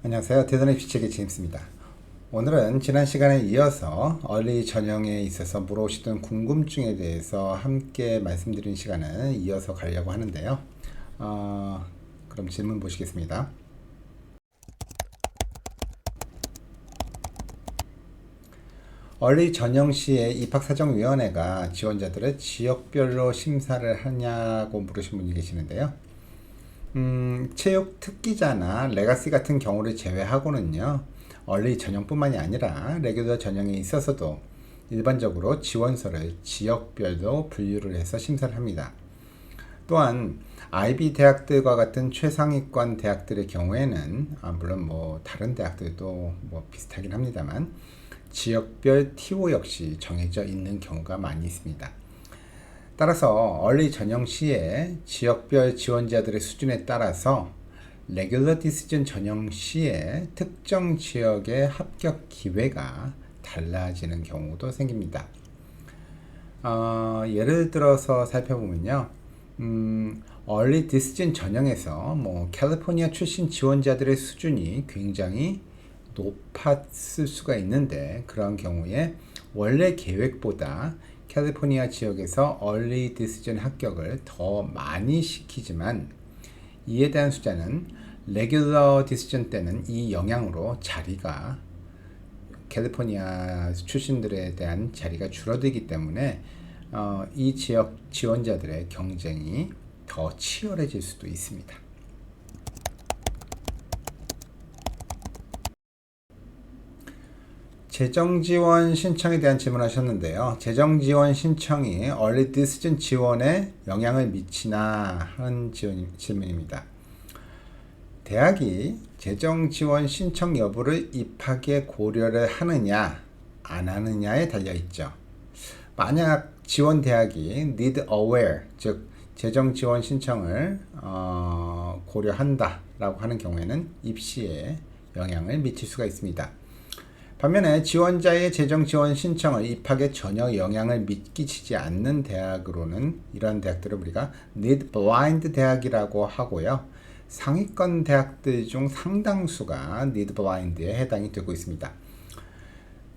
안녕하세요. 대단의 주책의 제임스입니다. 오늘은 지난 시간에 이어서 얼리 전형에 있어서 물어오시던 궁금증에 대해서 함께 말씀드린 시간을 이어서 가려고 하는데요. 그럼 질문 보시겠습니다. 얼리 전형 시에 입학사정위원회가 지원자들을 지역별로 심사를 하냐고 물으신 분이 계시는데요. 체육 특기자나 레가시 같은 경우를 제외하고는요, 얼리 전형뿐만이 아니라 레귤러 전형에 있어서도 일반적으로 지원서를 지역별로 분류를 해서 심사를 합니다. 또한 IB 대학들과 같은 최상위권 대학들의 경우에는 물론 다른 대학들도 비슷하긴 합니다만 지역별 TO 역시 정해져 있는 경우가 많이 있습니다. 따라서 얼리 전형 시에 지역별 지원자들의 수준에 따라서 레귤러 디시전 전형 시에 특정 지역의 합격 기회가 달라지는 경우도 생깁니다. 예를 들어서 살펴보면요. 얼리 디시전 전형에서 캘리포니아 출신 지원자들의 수준이 굉장히 높았을 수가 있는데, 그런 경우에 원래 계획보다 캘리포니아 지역에서 얼리 디시전 합격을 더 많이 시키지만 이에 대한 숫자는 레귤러 디시전 때는 이 영향으로 자리가 캘리포니아 출신들에 대한 자리가 줄어들기 때문에 이 지역 지원자들의 경쟁이 더 치열해질 수도 있습니다. 재정지원 신청에 대한 질문하셨는데요. 재정지원 신청이 얼리 디시전 지원에 영향을 미치나 하는 질문입니다. 대학이 재정지원 신청 여부를 입학에 고려를 하느냐 안 하느냐에 달려있죠. 만약 지원 대학이 need aware, 즉 재정지원 신청을 고려한다 라고 하는 경우에는 입시에 영향을 미칠 수가 있습니다. 반면에 지원자의 재정 지원 신청을 입학에 전혀 영향을 끼치지 않는 대학으로는 이러한 대학들을 우리가 need blind 대학이라고 하고요. 상위권 대학들 중 상당수가 need blind에 해당이 되고 있습니다.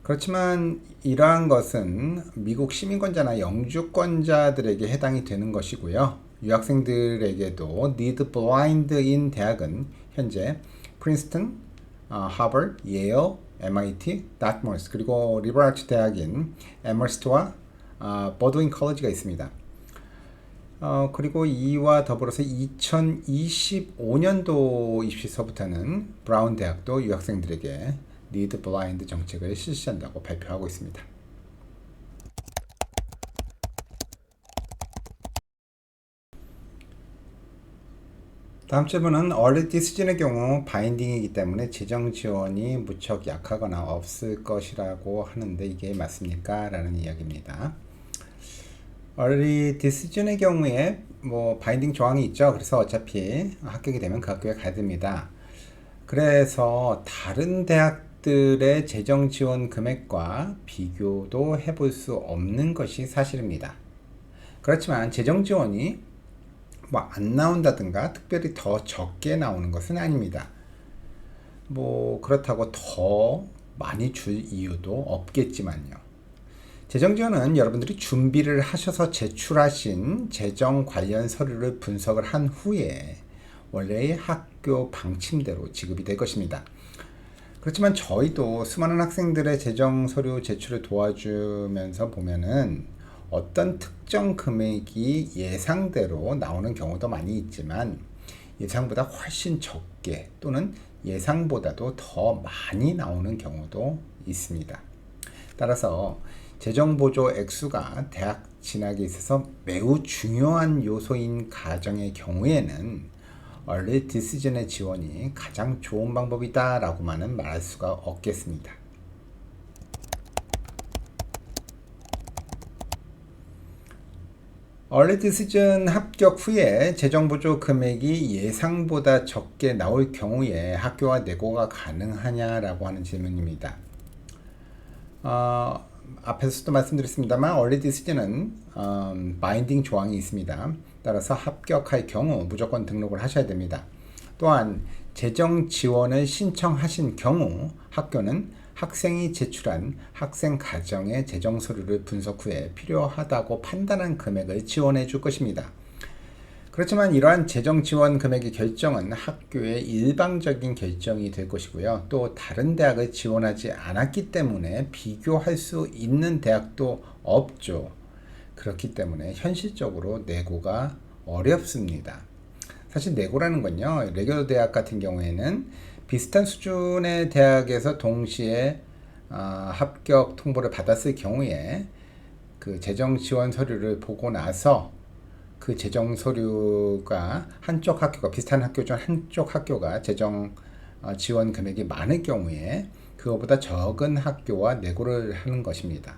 그렇지만 이러한 것은 미국 시민권자나 영주권자들에게 해당이 되는 것이고요. 유학생들에게도 need blind인 대학은 현재 프린스턴, 하버드, 예일, MIT, 다트머스, 그리고 리버럴 대학인 에머스트와 버드윈 컬리지가 있습니다. 그리고 이와 더불어서 2025년도 입시서부터는 브라운 대학도 유학생들에게 니드 블라인드 정책을 실시한다고 발표하고 있습니다. 다음 질문은 얼리 디시전의 경우 바인딩이기 때문에 재정 지원이 무척 약하거나 없을 것이라고 하는데 이게 맞습니까? 라는 이야기입니다. 얼리 디시전의 경우에 바인딩 조항이 있죠. 그래서 어차피 합격이 되면 그 학교에 가야 됩니다. 그래서 다른 대학들의 재정 지원 금액과 비교도 해볼 수 없는 것이 사실입니다. 그렇지만 재정 지원이 안 나온다든가 특별히 더 적게 나오는 것은 아닙니다. 그렇다고 더 많이 줄 이유도 없겠지만요. 재정 지원은 여러분들이 준비를 하셔서 제출하신 재정 관련 서류를 분석을 한 후에 원래의 학교 방침대로 지급이 될 것입니다. 그렇지만 저희도 수많은 학생들의 재정 서류 제출을 도와주면서 보면은 어떤 특정 금액이 예상대로 나오는 경우도 많이 있지만 예상보다 훨씬 적게 또는 예상보다도 더 많이 나오는 경우도 있습니다. 따라서 재정보조 액수가 대학 진학에 있어서 매우 중요한 요소인 가정의 경우에는 얼리 디시전의 지원이 가장 좋은 방법이다 라고만은 말할 수가 없겠습니다. 얼리 디시전 합격 후에 재정보조 금액이 예상보다 적게 나올 경우에 학교와 내고가 가능하냐라고 하는 질문입니다. 앞에서도 말씀드렸습니다만 얼리 디시전은 바인딩 조항이 있습니다. 따라서 합격할 경우 무조건 등록을 하셔야 됩니다. 또한 재정 지원을 신청하신 경우 학교는 학생이 제출한 학생 가정의 재정 서류를 분석 후에 필요하다고 판단한 금액을 지원해 줄 것입니다. 그렇지만 이러한 재정 지원 금액의 결정은 학교의 일방적인 결정이 될 것이고요. 또 다른 대학을 지원하지 않았기 때문에 비교할 수 있는 대학도 없죠. 그렇기 때문에 현실적으로 내고가 어렵습니다. 사실 내고라는 건요, 레귤러 대학 같은 경우에는 비슷한 수준의 대학에서 동시에 합격 통보를 받았을 경우에 그 재정 지원 서류를 보고 나서 그 재정 서류가 한쪽 학교가 비슷한 학교 중 한쪽 학교가 재정 지원 금액이 많을 경우에 그거보다 적은 학교와 내고를 하는 것입니다.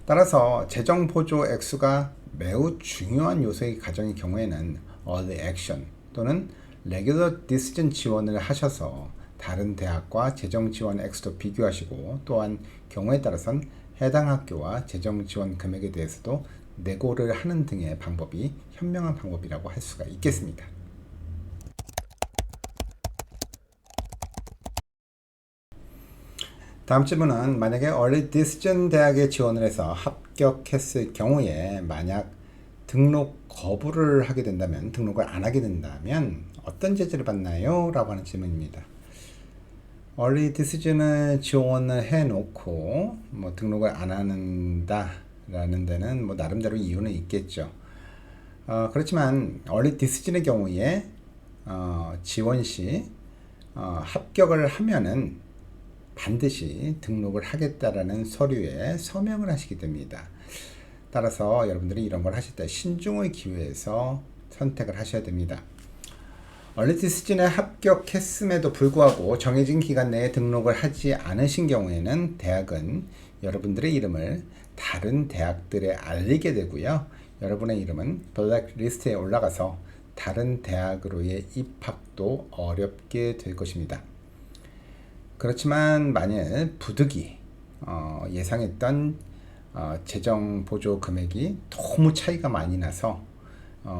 따라서 재정 보조 액수가 매우 중요한 요소의 가정의 경우에는 early action 또는 regular decision 지원을 하셔서 다른 대학과 재정 지원 액수도 비교하시고 또한 경우에 따라선 해당 학교와 재정 지원 금액에 대해서도 내고를 하는 등의 방법이 현명한 방법이라고 할 수가 있겠습니다. 다음 질문은 만약에 early decision 대학에 지원을 해서 합격했을 경우에 만약 등록 거부를 하게 된다면 등록을 안 하게 된다면 어떤 제재를 받나요? 라고 하는 질문입니다. early decision을 지원을 해놓고 뭐 등록을 안 한다 라는 데는 뭐 나름대로 이유는 있겠죠. 그렇지만 early decision의 경우에 지원 시 합격을 하면은 반드시 등록을 하겠다라는 서류에 서명을 하시게 됩니다. 따라서 여러분들이 이런 걸 하실 때 신중을 기회해서 선택을 하셔야 됩니다. early decision에 합격했음에도 불구하고 정해진 기간 내에 등록을 하지 않으신 경우에는 대학은 여러분들의 이름을 다른 대학들에 알리게 되고요. 여러분의 이름은 블랙리스트에 올라가서 다른 대학으로의 입학도 어렵게 될 것입니다. 그렇지만 만일 부득이 예상했던 재정 보조 금액이 너무 차이가 많이 나서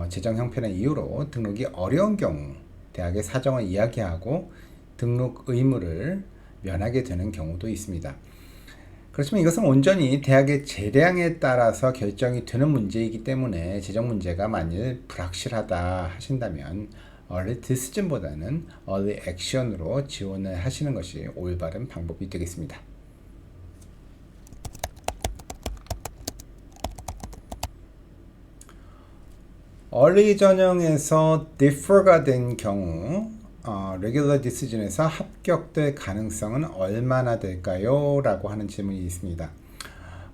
재정 형편의 이유로 등록이 어려운 경우 대학의 사정을 이야기하고 등록 의무를 면하게 되는 경우도 있습니다. 그렇지만 이것은 온전히 대학의 재량에 따라서 결정이 되는 문제이기 때문에 재정 문제가 만일 불확실하다 하신다면 early decision보다는 early action으로 지원을 하시는 것이 올바른 방법이 되겠습니다. early 전형에서 defer가 된 경우 regular decision에서 합격될 가능성은 얼마나 될까요? 라고 하는 질문이 있습니다.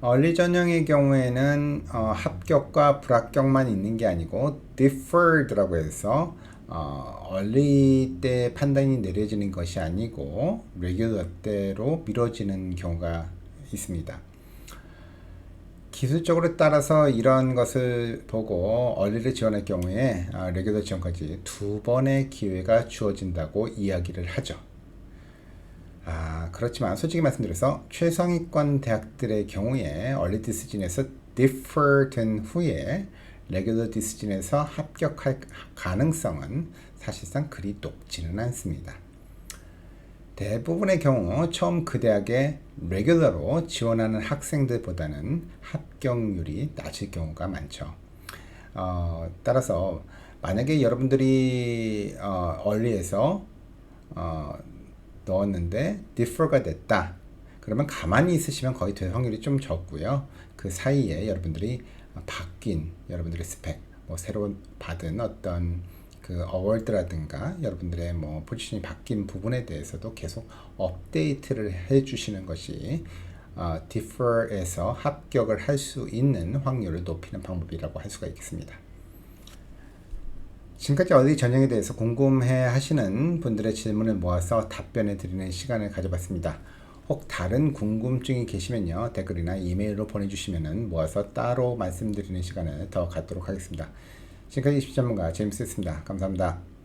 early 전형의 경우에는 합격과 불합격만 있는 게 아니고 deferred라고 해서 early 때 판단이 내려지는 것이 아니고 regular 때로 미뤄지는 경우가 있습니다. 기술적으로 따라서 이런 것을 보고 early를 지원할 경우에 regular 지원까지 2번의 기회가 주어진다고 이야기를 하죠. 그렇지만 솔직히 말씀드려서 최상위권 대학들의 경우에 early decision에서 defer 된 후에 regular decision에서 합격할 가능성은 사실상 그리 높지는 않습니다. 대부분의 경우 처음 그 대학에 레귤러로 지원하는 학생들보다는 합격률이 낮을 경우가 많죠. 따라서 만약에 여러분들이 early에서 넣었는데 defer가 됐다. 그러면 가만히 있으시면 거의 될 확률이 좀 적고요. 그 사이에 여러분들이 바뀐 여러분들의 스펙, 뭐 새로 받은 어떤 그 어워드라든가 여러분들의 뭐 포지션이 바뀐 부분에 대해서도 계속 업데이트를 해주시는 것이 defer에서 합격을 할 수 있는 확률을 높이는 방법이라고 할 수가 있겠습니다. 지금까지 early 전형에 대해서 궁금해 하시는 분들의 질문을 모아서 답변해 드리는 시간을 가져봤습니다. 혹 다른 궁금증이 계시면요, 댓글이나 이메일로 보내주시면 모아서 따로 말씀드리는 시간을 더 갖도록 하겠습니다. 지금까지 입시 전문가 제임스였습니다. 감사합니다.